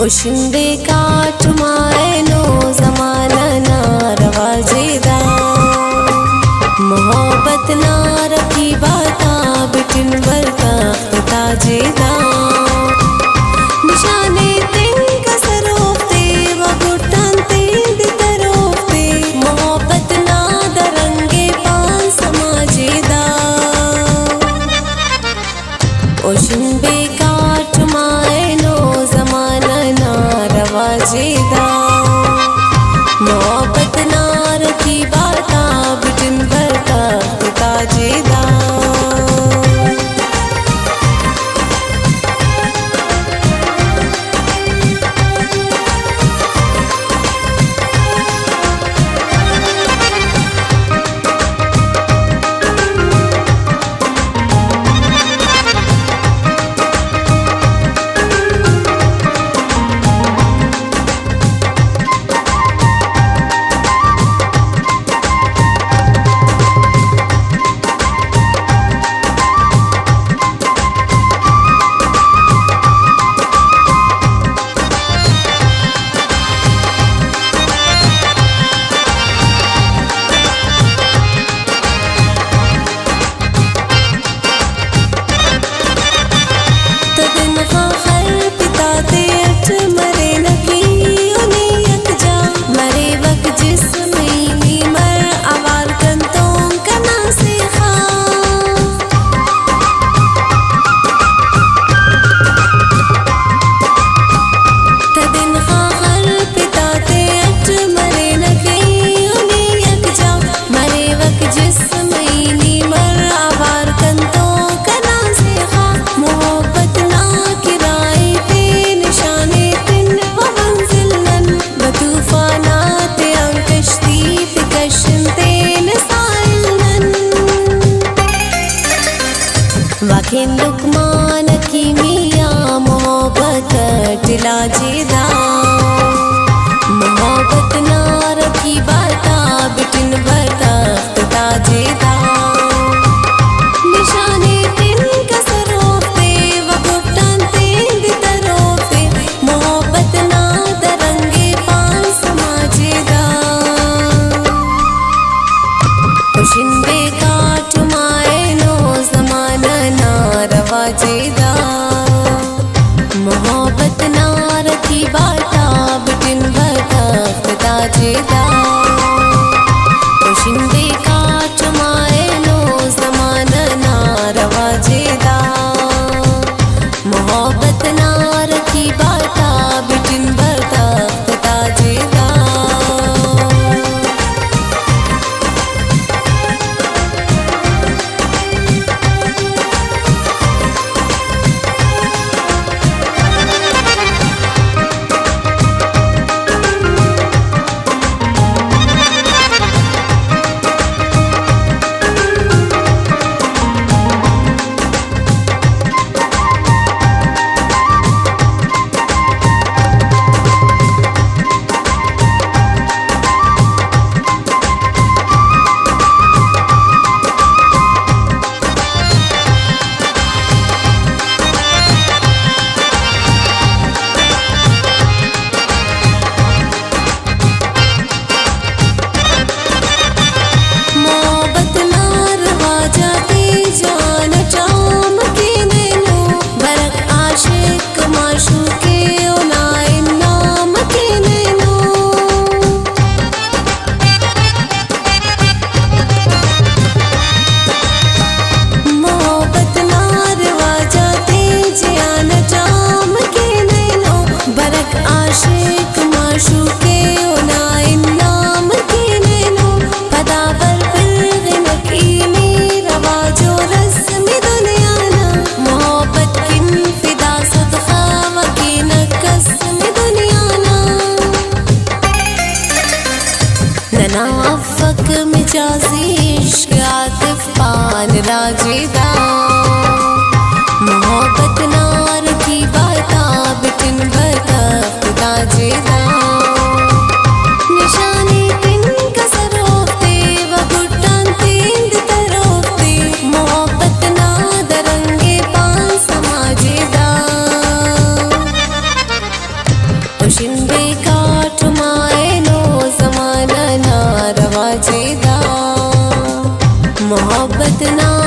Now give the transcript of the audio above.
खुशिंदे काट मायनो जमाना ना रवाजेदा मोहब्बत ना रखी बाता बिटिन बरका ताजेदा निशाने तिन कसरोते व गुटन तेंद तरोते मोहब्बत ना दरंगे पान समाजेदा खुशिंदे काट मायनो जमाना ना रवाजेदा मोहब्बत ना रखी बाता बिटिन बरका ताजेदा वाकिन लुकमान की मियाँ मोहब्बत टिला जेदा मोहब्बत ना रखी बाता बिटिन बरका ताजेदा निशाने तिन कसरोते व गुटन तेंद तरोते मोहब्बत ना दरंगे पान समाजेदा खुशिंदे काट मायनो जमाना ना रवाजेदा मोहब्बत ना रखी बाता बिटिन बरका ताजेदा खुशिंदे काट मायनो जमाना ना रवाजेदा मोहब्बत ना रखी बाता बिटिन बरका ताजेदा नाफक मिजाजी इश्क आतिफ पान राजेदा मोहब्बत ना रखी बाता बिटिन बरका ताजेदा निशाने तिन कसरोते व गुटन तेंद तरोते मोहब्बत ना दरंगे पान समाजेदा मोहब्बत ना